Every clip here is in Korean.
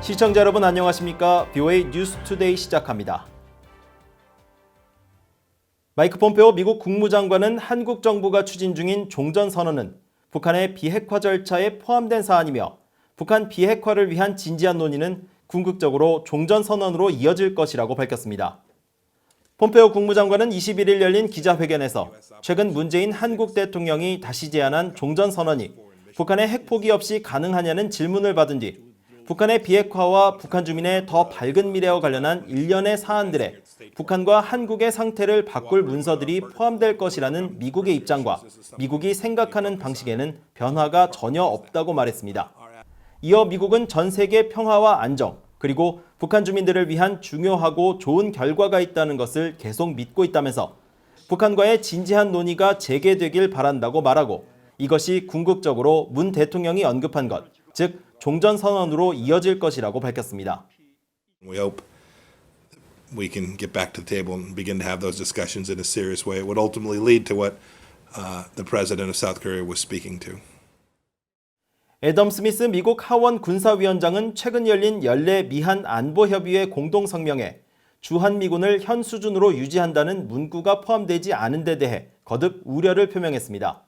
시청자 여러분 안녕하십니까? BOA 뉴스투데이 시작합니다. 마이크 폼페오 미국 국무장관은 한국 정부가 추진 중인 종전선언은 북한의 비핵화 절차에 포함된 사안이며 북한 비핵화를 위한 진지한 논의는 궁극적으로 종전선언으로 이어질 것이라고 밝혔습니다. 폼페오 국무장관은 21일 열린 기자회견에서 최근 문재인 한국 대통령이 다시 제안한 종전선언이 북한의 핵포기 없이 가능하냐는 질문을 받은 뒤 북한의 비핵화와 북한 주민의 더 밝은 미래와 관련한 일련의 사안들에 북한과 한국의 상태를 바꿀 문서들이 포함될 것이라는 미국의 입장과 미국이 생각하는 방식에는 변화가 전혀 없다고 말했습니다. 이어 미국은 전 세계 평화와 안정, 그리고 북한 주민들을 위한 중요하고 좋은 결과가 있다는 것을 계속 믿고 있다면서 북한과의 진지한 논의가 재개되길 바란다고 말하고 이것이 궁극적으로 문 대통령이 언급한 것, 즉 종전선언으로 이어질 것이라고 밝혔습니다. We hope we can get back to the table and begin to have those discussions in a serious way. It would ultimately lead to what the president of South Korea was speaking to. 애덤 스미스 미국 하원 군사위원장은 최근 열린 연례 미한 안보협의회 공동성명에 주한미군을 현 수준으로 유지한다는 문구가 포함되지 않은 데 대해 거듭 우려를 표명했습니다.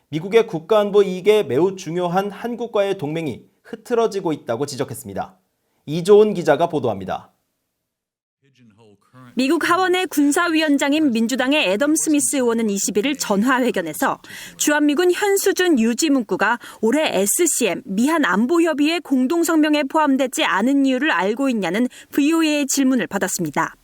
미국의 국가안보 이익에 매우 중요한 한국과의 동맹이 흐트러지고 있다고 지적했습니다. 이조은 기자가 보도합니다. 미국 하원의 군사위원장인 민주당의 애덤 스미스 의원은 21일 전화회견에서 주한미군 현 수준 유지 문구가 올해 SCM 미한 안보협의회 공동성명에 포함되지 않은 이유를 알고 있냐는 VOA의 질문을 받았습니다.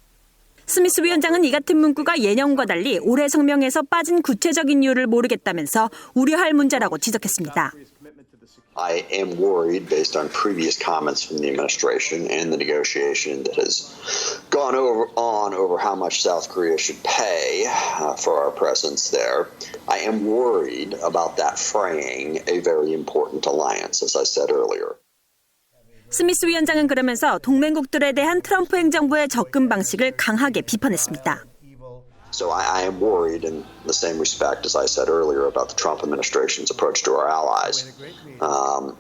스미스 위원장은 이 같은 문구가 예년과 달리 올해 성명에서 빠진 구체적인 이유를 모르겠다면서 우려할 문제라고 지적했습니다. I am worried based on previous comments from the administration and the negotiation that has gone over how much South Korea should pay for our presence there. I am worried about that fraying a very important alliance, as I said earlier. 스미스 위원장은 그러면서 동맹국들에 대한 트럼프 행정부의 접근 방식을 강하게 비판했습니다. So I am worried in the same respect as I said earlier about the Trump administration's approach to our allies,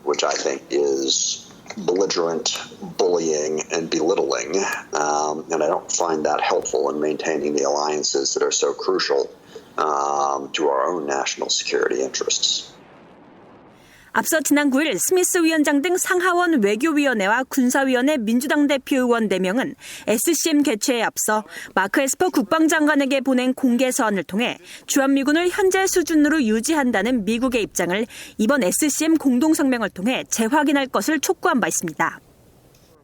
which I think is belligerent, bullying, and belittling. And I don't find that helpful in maintaining the alliances that are so crucial to our own national security interests. 앞서 지난 9일 스미스 위원장 등 상하원 외교위원회와 군사위원회 민주당 대표 의원 4명은 SCM 개최에 앞서 마크 에스퍼 국방장관에게 보낸 공개 서한을 통해 주한미군을 현재 수준으로 유지한다는 미국의 입장을 이번 SCM 공동성명을 통해 재확인할 것을 촉구한 바 있습니다.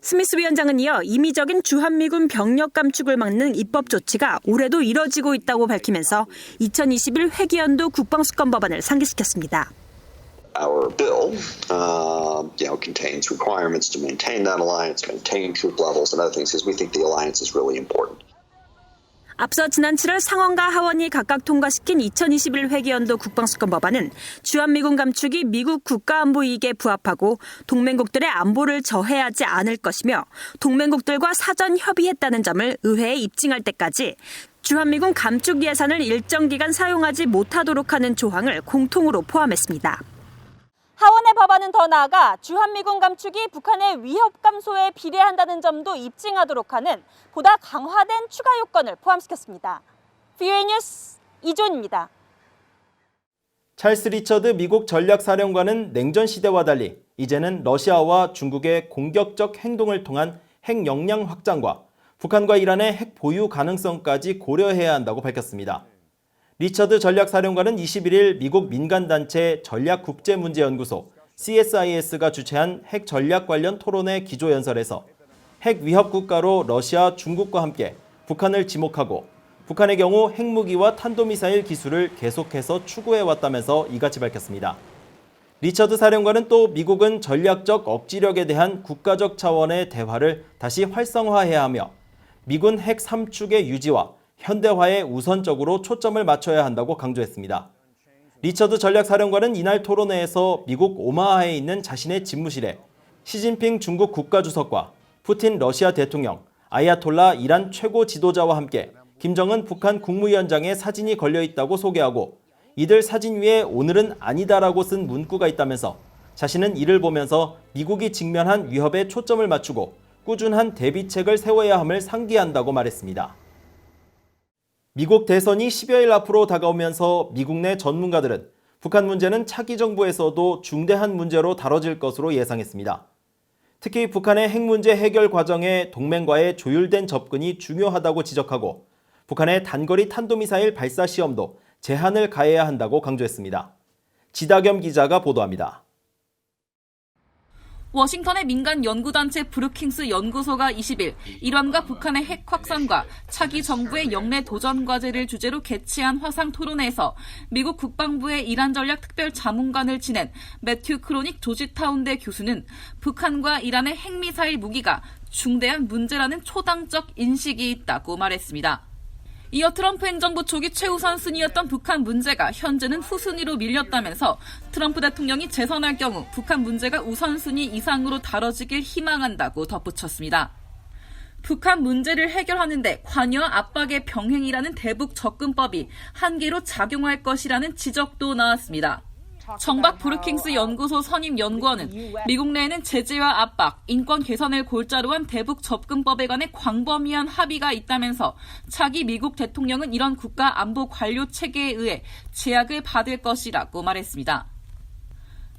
스미스 위원장은 이어 임의적인 주한미군 병력 감축을 막는 입법 조치가 올해도 이뤄지고 있다고 밝히면서 2021 회기연도 국방수권 법안을 상기시켰습니다. Our bill, contains requirements to maintain that alliance, maintain troop levels, and other things, because we think the alliance is really important. 앞서 지난 7월 상원과 하원이 각각 통과시킨 2021 회기연도 국방수권 법안은 주한미군 감축이 미국 국가안보 이익에 부합하고 동맹국들의 안보를 저해하지 않을 것이며 동맹국들과 사전 협의했다는 점을 의회에 입증할 때까지 주한미군 감축 예산을 일정 기간 사용하지 못하도록 하는 조항을 공통으로 포함했습니다. 하원의 법안은 더 나아가 주한미군 감축이 북한의 위협 감소에 비례한다는 점도 입증하도록 하는 보다 강화된 추가 요건을 포함시켰습니다. BOA 뉴스 이조은입니다. 찰스 리처드 미국 전략사령관은 냉전 시대와 달리 이제는 러시아와 중국의 공격적 행동을 통한 핵 역량 확장과 북한과 이란의 핵 보유 가능성까지 고려해야 한다고 밝혔습니다. 리처드 전략사령관은 21일 미국 민간단체 전략국제문제연구소 CSIS가 주최한 핵 전략 관련 토론회 기조연설에서 핵 위협 국가로 러시아, 중국과 함께 북한을 지목하고 북한의 경우 핵무기와 탄도미사일 기술을 계속해서 추구해왔다면서 이같이 밝혔습니다. 리처드 사령관은 또 미국은 전략적 억지력에 대한 국가적 차원의 대화를 다시 활성화해야 하며 미군 핵 3축의 유지와 현대화에 우선적으로 초점을 맞춰야 한다고 강조했습니다. 리처드 전략사령관은 이날 토론회에서 미국 오마하에 있는 자신의 집무실에 시진핑 중국 국가주석과 푸틴 러시아 대통령, 아야톨라 이란 최고 지도자와 함께 김정은 북한 국무위원장의 사진이 걸려 있다고 소개하고 이들 사진 위에 오늘은 아니다라고 쓴 문구가 있다면서 자신은 이를 보면서 미국이 직면한 위협에 초점을 맞추고 꾸준한 대비책을 세워야 함을 상기한다고 말했습니다. 미국 대선이 10여일 앞으로 다가오면서 미국 내 전문가들은 북한 문제는 차기 정부에서도 중대한 문제로 다뤄질 것으로 예상했습니다. 특히 북한의 핵 문제 해결 과정에 동맹과의 조율된 접근이 중요하다고 지적하고 북한의 단거리 탄도미사일 발사 시험도 제한을 가해야 한다고 강조했습니다. 지다겸 기자가 보도합니다. 워싱턴의 민간 연구단체 브루킹스 연구소가 20일 이란과 북한의 핵 확산과 차기 정부의 영내 도전 과제를 주제로 개최한 화상 토론회에서 미국 국방부의 이란 전략 특별 자문관을 지낸 매튜 크로닉 조지타운대 교수는 북한과 이란의 핵미사일 무기가 중대한 문제라는 초당적 인식이 있다고 말했습니다. 이어 트럼프 행정부 초기 최우선 순위였던 북한 문제가 현재는 후순위로 밀렸다면서 트럼프 대통령이 재선할 경우 북한 문제가 우선순위 이상으로 다뤄지길 희망한다고 덧붙였습니다. 북한 문제를 해결하는 데 관여와 압박의 병행이라는 대북 접근법이 한계로 작용할 것이라는 지적도 나왔습니다. 정박 브루킹스 연구소 선임 연구원은 미국 내에는 제재와 압박, 인권 개선을 골자로 한 대북 접근법에 관해 광범위한 합의가 있다면서 차기 미국 대통령은 이런 국가 안보 관료 체계에 의해 제약을 받을 것이라고 말했습니다.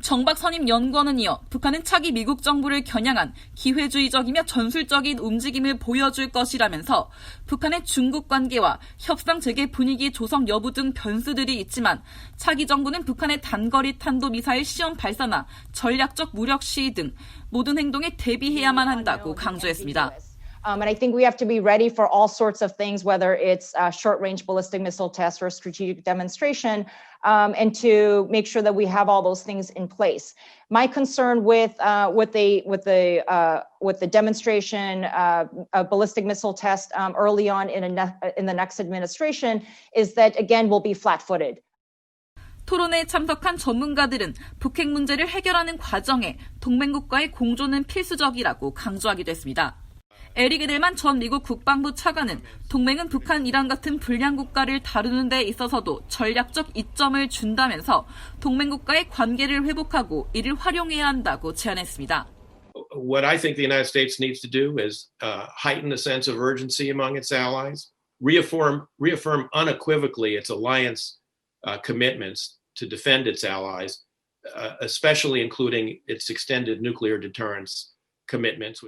정박 선임 연구원은 이어 북한은 차기 미국 정부를 겨냥한 기회주의적이며 전술적인 움직임을 보여줄 것이라면서 북한의 중국 관계와 협상 재개 분위기 조성 여부 등 변수들이 있지만 차기 정부는 북한의 단거리 탄도미사일 시험 발사나 전략적 무력 시위 등 모든 행동에 대비해야만 한다고 강조했습니다. And I think we have to be ready for all sorts of things, whether it's short-range ballistic missile tests or strategic demonstration, and to make sure that we have all those things in place. My concern with the demonstration of ballistic missile test early on in the next administration is that again we'll be flat-footed. 토론회에 참석한 전문가들은 북핵 문제를 해결하는 과정에 동맹국과의 공조는 필수적이라고 강조하기도 했습니다. 에릭 에델만 전 미국 국방부 차관은 동맹은 북한, 이란 같은 불량 국가를 다루는 데 있어서도 전략적 이점을 준다면서 동맹국과의 관계를 회복하고 이를 활용해야 한다고 제안했습니다. What I think the United States needs to do is heighten the sense of urgency among its allies, reaffirm unequivocally its alliance commitments to defend its allies, especially including its extended nuclear deterrence commitments.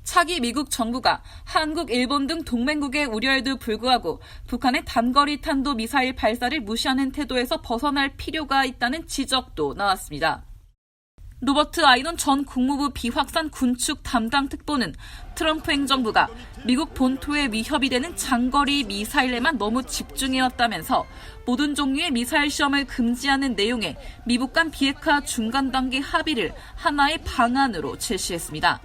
차기 미국 정부가 한국, 일본 등 동맹국의 우려에도 불구하고 북한의 단거리 탄도 미사일 발사를 무시하는 태도에서 벗어날 필요가 있다는 지적도 나왔습니다. 로버트 아이논 전 국무부 비확산 군축 담당 특보는 트럼프 행정부가 미국 본토에 위협이 되는 장거리 미사일에만 너무 집중해왔다면서 모든 종류의 미사일 시험을 금지하는 내용의 미북 간 비핵화 중간 단계 합의를 하나의 방안으로 제시했습니다.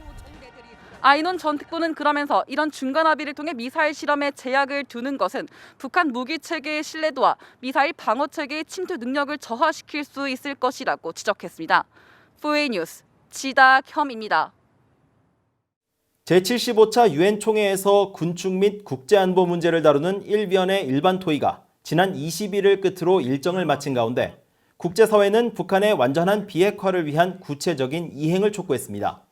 아이논 전 특보는 그러면서 이런 중간 합의를 통해 미사일 실험에 제약을 두는 것은 북한 무기 체계의 신뢰도와 미사일 방어 체계의 침투 능력을 저하시킬 수 있을 것이라고 지적했습니다. 4A 뉴스 지다겸입니다. 제75차 유엔 총회에서 군축 및 국제안보 문제를 다루는 1위원회 일반 토의가 지난 21일 끝으로 일정을 마친 가운데 국제사회는 북한의 완전한 비핵화를 위한 구체적인 이행을 촉구했습니다.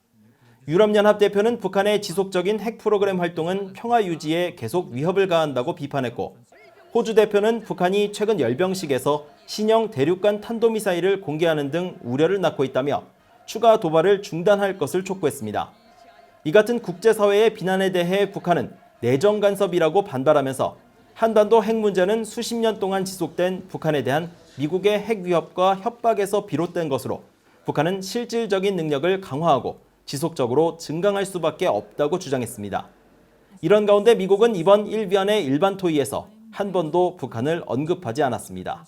유럽연합 대표는 북한의 지속적인 핵 프로그램 활동은 평화 유지에 계속 위협을 가한다고 비판했고 호주 대표는 북한이 최근 열병식에서 신형 대륙간 탄도미사일을 공개하는 등 우려를 낳고 있다며 추가 도발을 중단할 것을 촉구했습니다. 이 같은 국제사회의 비난에 대해 북한은 내정 간섭이라고 반발하면서 한반도 핵 문제는 수십 년 동안 지속된 북한에 대한 미국의 핵 위협과 협박에서 비롯된 것으로 북한은 실질적인 능력을 강화하고 지속적으로 증강할 수밖에 없다고 주장했습니다. 이런 가운데 미국은 이번 1위원회 일반 토의에서 한 번도 북한을 언급하지 않았습니다.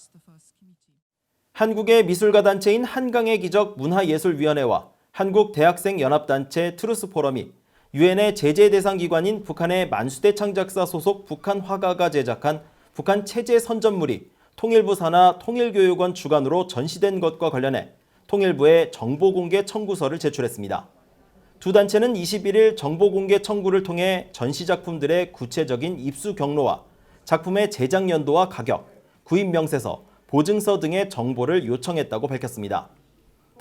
한국의 미술가 단체인 한강의 기적 문화예술위원회와 한국대학생연합단체 트루스포럼이 유엔의 제재 대상 기관인 북한의 만수대 창작사 소속 북한 화가가 제작한 북한 체제 선전물이 통일부 산하 통일교육원 주관으로 전시된 것과 관련해 통일부에 정보공개 청구서를 제출했습니다. 두 단체는 21일 정보공개 청구를 통해 전시작품들의 구체적인 입수 경로와 작품의 제작 연도와 가격, 구입 명세서, 보증서 등의 정보를 요청했다고 밝혔습니다.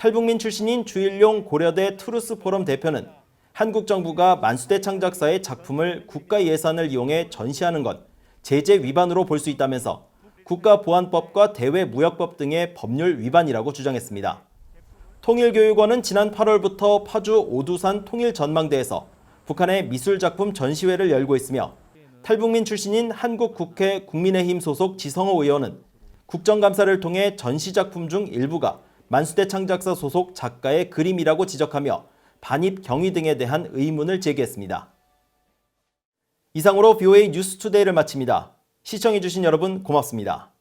탈북민 출신인 주일용 고려대 트루스 포럼 대표는 한국 정부가 만수대 창작사의 작품을 국가 예산을 이용해 전시하는 건 제재 위반으로 볼 수 있다면서 국가보안법과 대외무역법 등의 법률 위반이라고 주장했습니다. 통일교육원은 지난 8월부터 파주 오두산 통일전망대에서 북한의 미술작품 전시회를 열고 있으며 탈북민 출신인 한국국회 국민의힘 소속 지성호 의원은 국정감사를 통해 전시작품 중 일부가 만수대 창작사 소속 작가의 그림이라고 지적하며 반입 경위 등에 대한 의문을 제기했습니다. 이상으로 VOA 뉴스투데이를 마칩니다. 시청해주신 여러분 고맙습니다.